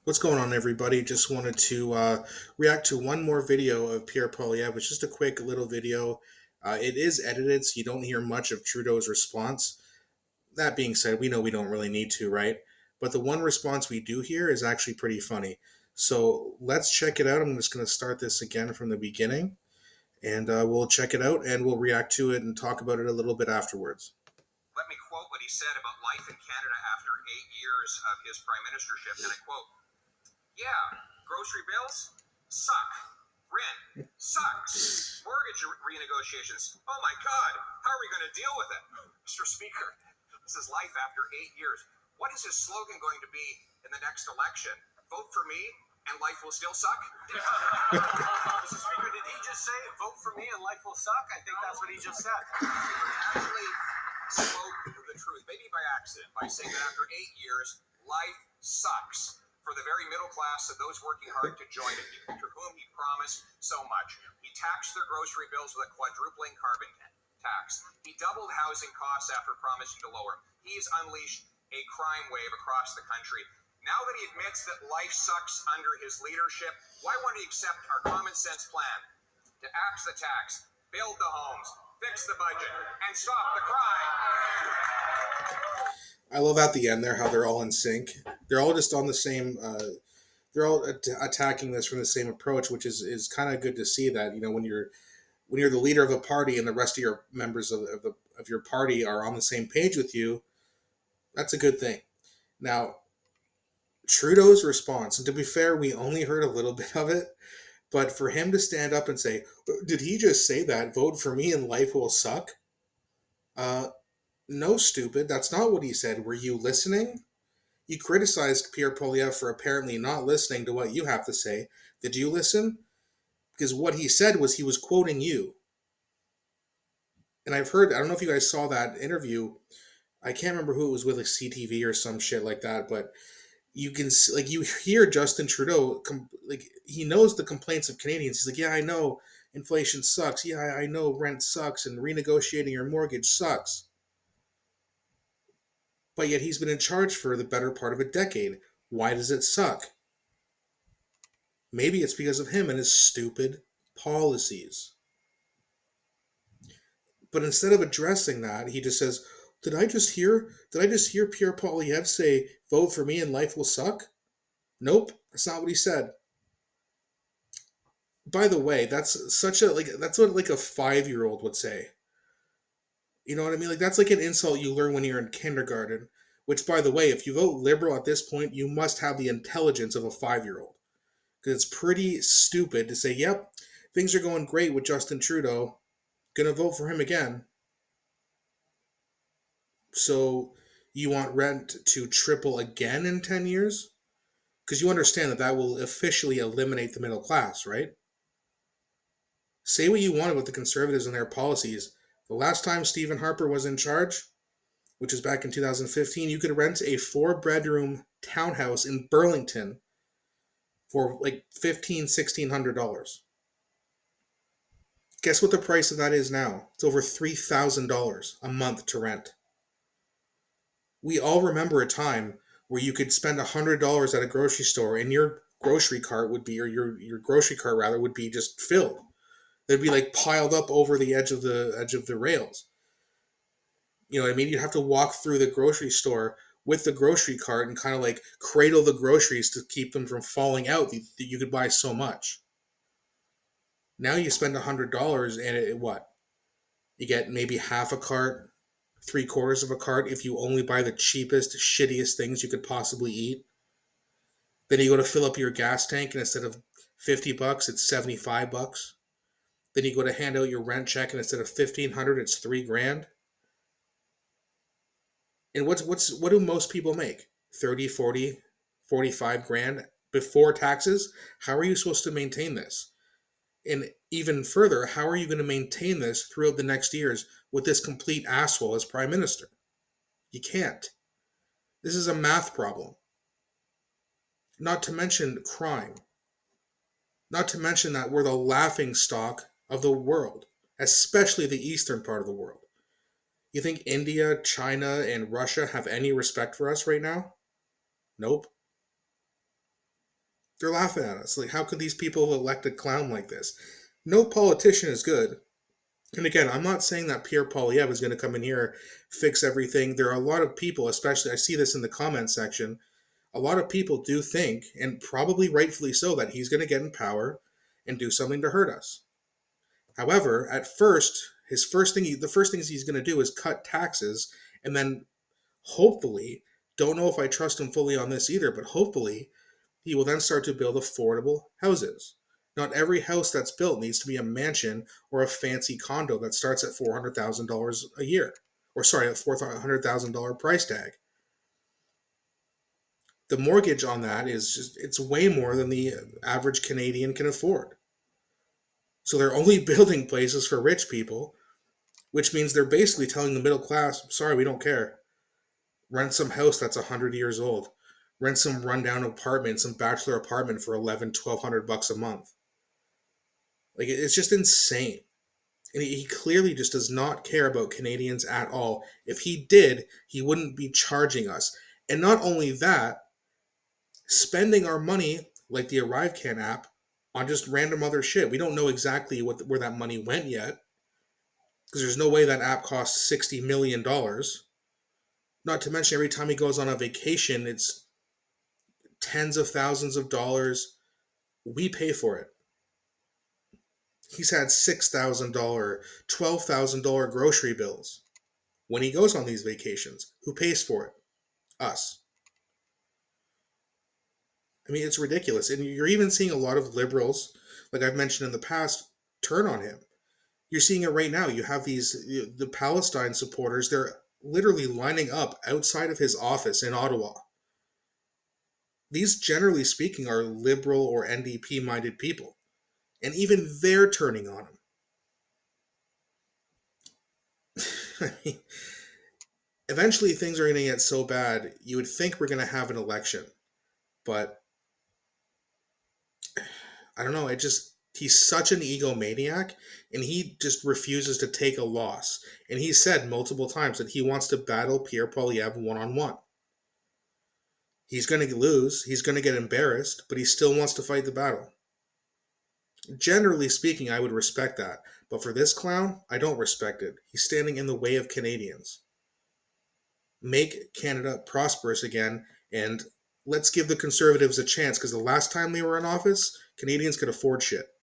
What's going on, everybody? Just wanted to react to one more video of Pierre Poilievre. It's just a quick little video. It is edited, so you don't hear much of Trudeau's response. That being said, we know we don't really need to, right? But the one response we do hear is actually pretty funny. So let's check it out. I'm just going to start this again from the beginning, and we'll check it out and we'll react to it and talk about it a little bit afterwards. Let me quote what he said about life in Canada after 8 years of his prime ministership, and I quote, yeah, grocery bills suck. Rent sucks. Mortgage renegotiations. Oh my God, how are we going to deal with it? Mr. Speaker, this is life after 8 years. What is his slogan going to be in the next election? Vote for me and life will still suck? Mr. Speaker, did he just say vote for me and life will suck? I think that's what he just said. Actually spoke the truth, maybe by accident, by saying that after 8 years, life sucks for the very middle class and those working hard to join it, to whom he promised so much. He taxed their grocery bills with a quadrupling carbon tax. He doubled housing costs after promising to lower them. He's unleashed a crime wave across the country. Now that he admits that life sucks under his leadership, why won't he accept our common sense plan to axe the tax, build the homes, fix the budget, and stop the crime? I love at the end there how they're all in sync. They're all just on the same. They're all attacking this from the same approach, which is kind of good to see that when you're the leader of a party and the rest of your members of your party are on the same page with you. That's a good thing. Now, Trudeau's response, and to be fair, we only heard a little bit of it, but for him to stand up and say, "Did he just say that? Vote for me and life will suck." Uh, no, stupid. That's not what he said. Were you listening? You criticized Pierre Poilievre for apparently not listening to what you have to say. Did you listen? Because what he said was he was quoting you. And I've heard, I don't know if you guys saw that interview. I can't remember who it was with, like CTV or some shit like that, but you can, like, you hear Justin Trudeau, like, he knows the complaints of Canadians. He's like, yeah, I know inflation sucks. Yeah, I know rent sucks and renegotiating your mortgage sucks. But yet he's been in charge for the better part of a decade. Why does it suck? Maybe it's because of him and his stupid policies. But instead of addressing that, he just says, Did I just hear Pierre Poilievre say, vote for me and life will suck? Nope, that's not what he said. By the way, that's what like a 5-year-old would say. You know what I mean? Like that's like an insult you learn when you're in kindergarten. Which, by the way, if you vote liberal at this point, you must have the intelligence of a 5-year-old. Because it's pretty stupid to say, yep, things are going great with Justin Trudeau. Gonna vote for him again. So you want rent to triple again in 10 years? Because you understand that that will officially eliminate the middle class, right? Say what you want about the Conservatives and their policies. The last time Stephen Harper was in charge, which was back in 2015, you could rent a 4-bedroom townhouse in Burlington for like $1,500–$1,600. Guess what the price of that is now? It's over $3,000 a month to rent. We all remember a time where you could spend $100 at a grocery store and your grocery cart would be, or your grocery cart rather, would be just filled. They'd be like piled up over the edge of the rails. You know what I mean? You'd have to walk through the grocery store with the grocery cart and kind of like cradle the groceries to keep them from falling out. You could buy so much. Now you spend $100 and what? You get maybe half a cart, 3/4 of a cart if you only buy the cheapest, shittiest things you could possibly eat. Then you go to fill up your gas tank and instead of $50, it's $75. Then you go to hand out your rent check and instead of 1,500, it's $3,000. And what do most people make? 30, 40, 45 grand before taxes? How are you supposed to maintain this? And even further, how are you going to maintain this throughout the next years with this complete asshole as prime minister? You can't. This is a math problem. Not to mention crime. Not to mention that we're the laughing stock of the world, especially the eastern part of the world. You think India, China, and Russia have any respect for us right now? Nope. They're laughing at us. Like, how could these people elect a clown like this? No politician is good. And again, I'm not saying that Pierre Poilievre is going to come in here, fix everything. There are a lot of people, especially I see this in the comment section, a lot of people do think, and probably rightfully so, that he's going to get in power and do something to hurt us. However, at first, the first things he's going to do is cut taxes, and then hopefully, don't know if I trust him fully on this either, but hopefully, he will then start to build affordable houses. Not every house that's built needs to be a mansion or a fancy condo that starts at $400,000 a year. Or sorry, a $400,000 price tag. The mortgage on that is just, it's way more than the average Canadian can afford. So they're only building places for rich people, which means they're basically telling the middle class, sorry, we don't care. Rent some house that's 100 years old. Rent some rundown apartment, some bachelor apartment for 1,100 $1,200 a month. Like, it's just insane. And he clearly just does not care about Canadians at all. If he did, he wouldn't be charging us. And not only that, spending our money, like the ArriveCan app, on just random other shit. We don't know exactly where that money went yet, because there's no way that app costs $60 million. Not to mention, every time he goes on a vacation, it's tens of thousands of dollars. We pay for it. He's had $6,000, $12,000 grocery bills when he goes on these vacations. Who pays for it? Us. I mean, it's ridiculous. And you're even seeing a lot of liberals, like I've mentioned in the past, turn on him. You're seeing it right now. You have the Palestine supporters, they're literally lining up outside of his office in Ottawa. These, generally speaking, are liberal or NDP minded people. And even they're turning on him. I mean, eventually things are going to get so bad, you would think we're going to have an election. But I don't know. He's such an egomaniac, and he just refuses to take a loss. And he said multiple times that he wants to battle Pierre Poilievre one-on-one. He's going to lose, he's going to get embarrassed, but he still wants to fight the battle. Generally speaking, I would respect that. But for this clown, I don't respect it. He's standing in the way of Canadians. Make Canada prosperous again, and let's give the Conservatives a chance, because the last time they were in office, Canadians could afford shit.